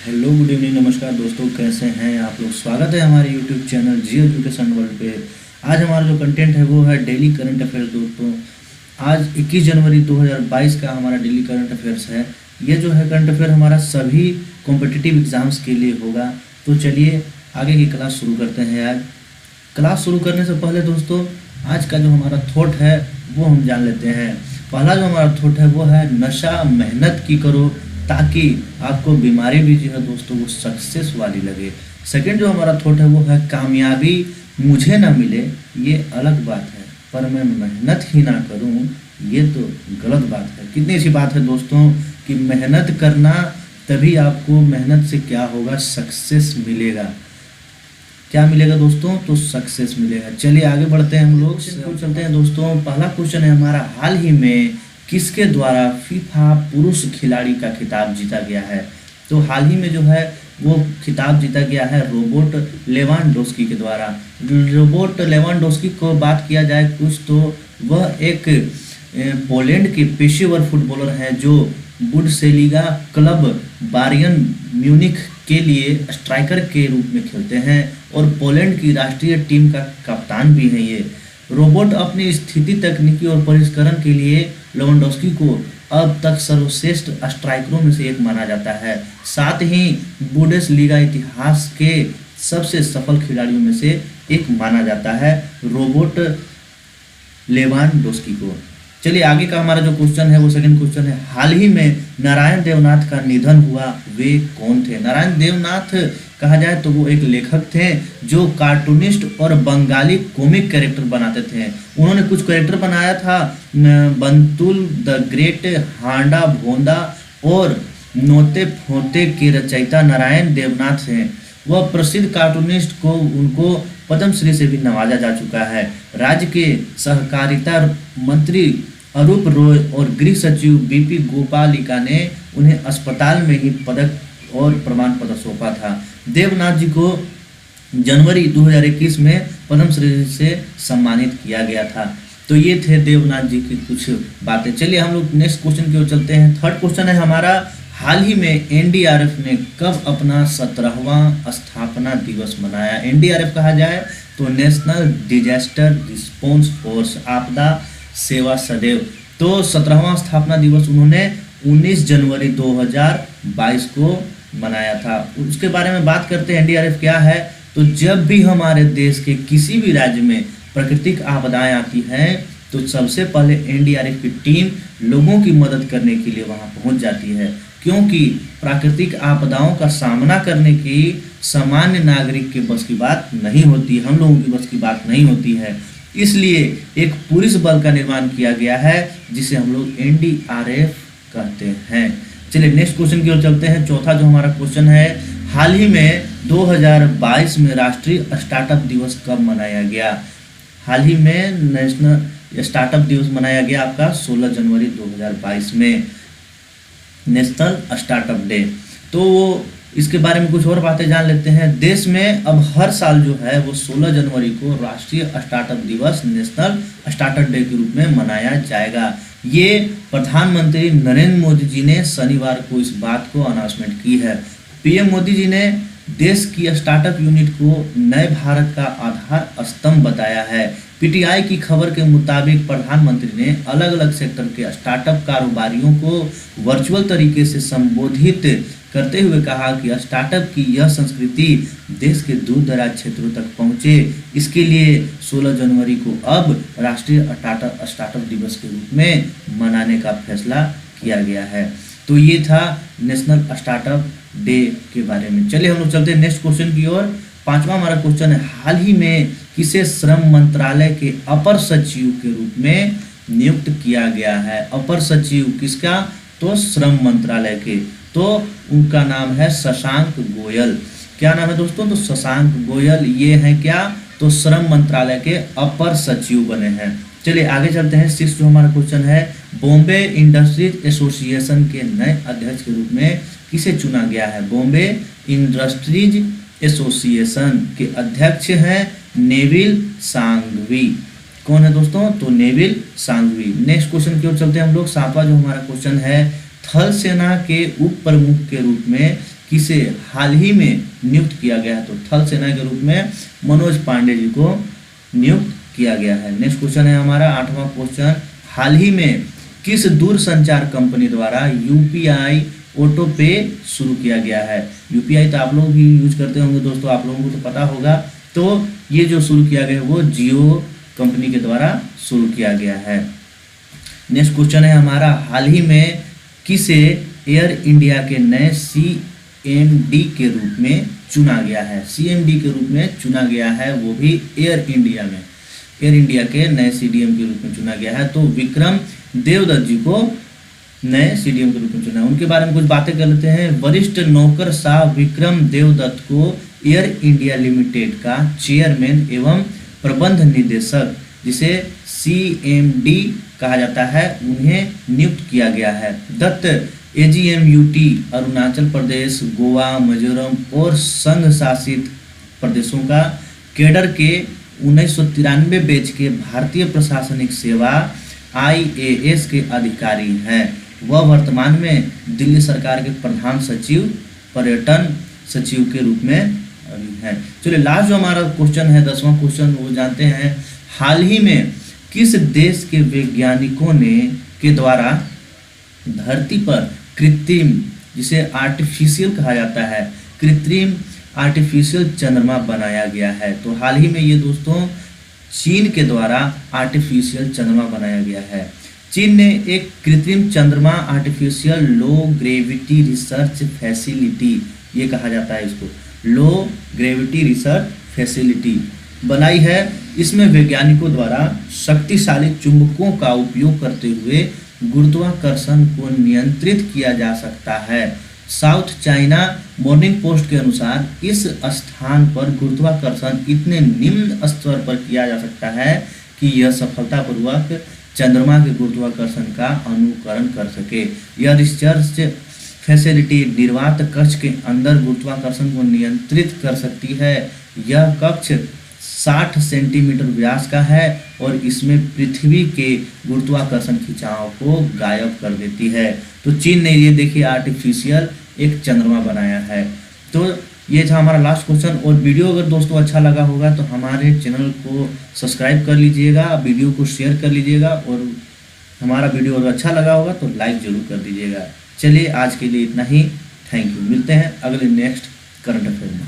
Hello good evening नमस्कार दोस्तों, कैसे हैं आप लोग। स्वागत है हमारे यूट्यूब चैनल जियो एजुकेशन वर्ल्ड पे। आज हमारा जो कंटेंट है वो है डेली करंट अफेयर्स। दोस्तों आज 21 जनवरी 2022 का हमारा डेली करंट अफेयर्स है। ये जो है करंट अफेयर हमारा सभी कॉम्पिटिटिव एग्जाम्स के लिए होगा। तो चलिए आगे की क्लास शुरू करते हैं। आज क्लास शुरू करने से पहले दोस्तों आज का जो हमारा थॉट है वो हम जान लेते हैं। पहला जो हमारा थॉट है वो है नशा मेहनत की करो ताकि आपको बीमारी भी जो है दोस्तों वो सक्सेस वाली लगे। सेकंड जो हमारा थॉट है वो है कामयाबी मुझे ना मिले ये अलग बात है, पर मैं मेहनत ही ना करूं ये तो गलत बात है। कितनी अच्छी बात है दोस्तों कि मेहनत करना, तभी आपको मेहनत से क्या होगा, सक्सेस मिलेगा। क्या मिलेगा दोस्तों? तो सक्सेस मिलेगा। चलिए आगे बढ़ते हैं हम लोग। चलते हैं दोस्तों। पहला क्वेश्चन है हमारा, हाल ही में किसके द्वारा फीफा पुरुष खिलाड़ी का खिताब जीता गया है? तो हाल ही में जो है वो खिताब जीता गया है रोबर्ट लेवांडोस्की के द्वारा। रोबर्ट लेवांडोस्की को बात किया जाए कुछ तो वह एक पोलैंड के पेशेवर फुटबॉलर हैं जो बुंडेसलीगा क्लब बायर्न म्यूनिख के लिए स्ट्राइकर के रूप में खेलते हैं और पोलैंड की राष्ट्रीय टीम का कप्तान भी हैं। ये रोबोट अपनी स्थिति, तकनीकी और परिष्करण के लिए लेवांडोस्की को अब तक सर्वश्रेष्ठ स्ट्राइकरों में से एक माना जाता है। साथ ही बुंडेसलीगा इतिहास के सबसे सफल खिलाड़ियों में से एक माना जाता है रोबोट लेवांडोस्की को। चलिए आगे का हमारा जो क्वेश्चन है वो सेकंड क्वेश्चन है, हाल ही में नारायण देवनाथ का निधन हुआ, वे कौन थे? नारायण देवनाथ कहा जाए तो वो एक लेखक थे जो कार्टूनिस्ट और बंगाली कॉमिक कैरेक्टर बनाते थे। उन्होंने कुछ कैरेक्टर बनाया था, बंतुल द ग्रेट, हांडा भोंदा और नोते फोते के रचयिता नारायण देवनाथ हैं। वह प्रसिद्ध कार्टूनिस्ट को उनको पद्मश्री से भी नवाजा जा चुका है। राज्य के सहकारिता मंत्री अरूप रॉय और गृह सचिव बीपी गोपालिका ने उन्हें अस्पताल में ही पदक और प्रमाण पत्र सौंपा था। देवनाथ जी को जनवरी 2021 में पद्मश्री से सम्मानित किया गया था। तो ये थे देवनाथ जी की कुछ बातें। चलिए हम लोग नेक्स्ट क्वेश्चन की ओर चलते हैं। थर्ड क्वेश्चन है हमारा, हाल ही में एनडीआरएफ ने कब अपना 17वां स्थापना दिवस मनाया? एनडीआरएफ कहा जाए तो नेशनल डिजास्टर रिस्पॉन्स फोर्स, आपदा सेवा सदैव। तो 17वां स्थापना दिवस उन्होंने 19 जनवरी 2022 को मनाया था। उसके बारे में बात करते हैं एनडीआरएफ क्या है। तो जब भी हमारे देश के किसी भी राज्य में प्राकृतिक आपदाएं आती हैं तो सबसे पहले एनडीआरएफ की टीम लोगों की मदद करने के लिए वहां पहुंच जाती है, क्योंकि प्राकृतिक आपदाओं का सामना करने की सामान्य नागरिक के बस की बात नहीं होती, हम लोगों की बस की बात नहीं होती है। इसलिए एक पुलिस बल का निर्माण किया गया है जिसे हम लोग एनडीआरएफ कहते हैं। चलिए नेक्स्ट क्वेश्चन की ओर चलते हैं। चौथा जो हमारा क्वेश्चन है, हाल ही में 2022 में राष्ट्रीय स्टार्टअप दिवस कब मनाया गया? हाल ही में नेशनल स्टार्टअप दिवस मनाया गया आपका 16 जनवरी 2022 में, नेशनल स्टार्टअप डे। तो इसके बारे में कुछ और बातें जान लेते हैं। देश में अब हर साल जो है वो 16 जनवरी को राष्ट्रीय स्टार्टअप दिवस, नेशनल स्टार्टअप डे के रूप में मनाया जाएगा। ये प्रधानमंत्री नरेंद्र मोदी जी ने शनिवार को इस बात को अनाउंसमेंट की है। पीएम मोदी जी ने देश की स्टार्टअप यूनिट को नए भारत का आधार स्तंभ बताया है। पीटीआई की खबर के मुताबिक प्रधानमंत्री ने अलग अलग सेक्टर के स्टार्टअप कारोबारियों को वर्चुअल तरीके से संबोधित करते हुए कहा कि स्टार्टअप की यह संस्कृति देश के दूर दराज क्षेत्रों तक पहुंचे। इसके लिए 16 जनवरी को अब राष्ट्रीय स्टार्टअप दिवस के रूप में मनाने का फैसला किया गया है। तो ये था नेशनल स्टार्टअप डे के बारे में। चलिए हम लोग चलते हैं नेक्स्ट क्वेश्चन की ओर। पांचवा हमारा क्वेश्चन है, हाल ही में किसे श्रम मंत्रालय के अपर सचिव के रूप में नियुक्त किया गया है? अपर सचिव किसका? तो श्रम मंत्रालय के। तो उनका नाम है शशांक गोयल। क्या नाम है दोस्तों? तो शशांक गोयल ये है क्या? तो श्रम मंत्रालय के अपर सचिव बने हैं। चलिए आगे चलते हैं। सिक्स जो हमारा क्वेश्चन है, बॉम्बे इंडस्ट्रीज एसोसिएशन के नए अध्यक्ष के रूप में किसे चुना गया है? बॉम्बे इंडस्ट्रीज एसोसिएशन के अध्यक्ष हैं नेविल सांघवी। कौन है दोस्तों? तो नेविल सांघवी। नेक्स्ट क्वेश्चन की ओर चलते हैं हम लोग। सातवां जो हमारा क्वेश्चन है, थल सेना के उप प्रमुख के रूप में किसे हाल ही में नियुक्त किया गया है? तो थल सेना के रूप में मनोज पांडे जी को नियुक्त किया गया है। नेक्स्ट क्वेश्चन है हमारा 8वां क्वेश्चन, हाल ही में किस दूरसंचार कंपनी द्वारा यूपीआई ऑटो पे शुरू किया गया है? यूपीआई तो आप लोग भी यूज करते होंगे दोस्तों, आप लोगों को तो पता होगा। तो ये जो शुरू किया गया है वो जियो कंपनी के द्वारा शुरू किया गया है। नेक्स्ट क्वेश्चन है हमारा, हाल ही में किसे एयर इंडिया के नए सीएमडी के रूप में चुना गया है? सीएमडी के रूप में चुना गया है, वो भी एयर इंडिया के नए सीडीएम के रूप में चुना गया है। तो विक्रम देवदत्त जी को नए सीडीएम के रूप में चुना है। उनके बारे में कुछ बातें कर लेते हैं। वरिष्ठ नौकरशाह विक्रम देवदत्त को एयर इंडिया लिमिटेड का चेयरमैन एवं प्रबंध निदेशक, जिसे सीएमडी कहा जाता है, उन्हें नियुक्त किया गया है। दत्त एजीएमयूटी अरुणाचल प्रदेश, गोवा, मिजोरम और संघ शासित प्रदेशों का कैडर के 1993 बैच के भारतीय प्रशासनिक सेवा आईएएस के अधिकारी हैं। वह वर्तमान में दिल्ली सरकार के प्रधान सचिव, पर्यटन सचिव के रूप में है। चलिए लास्ट जो हमारा क्वेश्चन है 10वां क्वेश्चन, वो जानते हैं, हाल ही में किस देश के वैज्ञानिकों के द्वारा धरती पर कृत्रिम, जिसे आर्टिफिशियल कहा जाता है, कृत्रिम आर्टिफिशियल चंद्रमा बनाया गया है? तो हाल ही में ये दोस्तों चीन के द्वारा आर्टिफिशियल चंद्रमा बनाया गया है। चीन ने एक कृत्रिम चंद्रमा आर्टिफिशियल लो ग्रेविटी रिसर्च फैसिलिटी, ये कहा जाता है इसको, लो ग्रेविटी रिसर्च फैसिलिटी बनाई है। इसमें वैज्ञानिकों द्वारा शक्तिशाली चुंबकों का उपयोग करते हुए गुरुत्वाकर्षण को नियंत्रित किया जा सकता है। साउथ चाइना मॉर्निंग पोस्ट के अनुसार इस स्थान पर गुरुत्वाकर्षण इतने निम्न स्तर पर किया जा सकता है कि यह सफलतापूर्वक चंद्रमा के गुरुत्वाकर्षण का अनुकरण कर सके। यह रिसर्च फैसिलिटी निर्वात कक्ष के अंदर गुरुत्वाकर्षण को नियंत्रित कर सकती है। यह कक्ष 60 सेंटीमीटर व्यास का है और इसमें पृथ्वी के गुरुत्वाकर्षण खिंचाव को गायब कर देती है। तो चीन ने ये देखिए आर्टिफिशियल एक चंद्रमा बनाया है। तो ये था हमारा लास्ट क्वेश्चन। और वीडियो अगर दोस्तों अच्छा लगा होगा तो हमारे चैनल को सब्सक्राइब कर लीजिएगा, वीडियो को शेयर कर लीजिएगा, और हमारा वीडियो अगर अच्छा लगा होगा तो लाइक जरूर कर दीजिएगा। चलिए आज के लिए इतना ही, थैंक यू। मिलते हैं अगले नेक्स्ट करंट अफेयर में।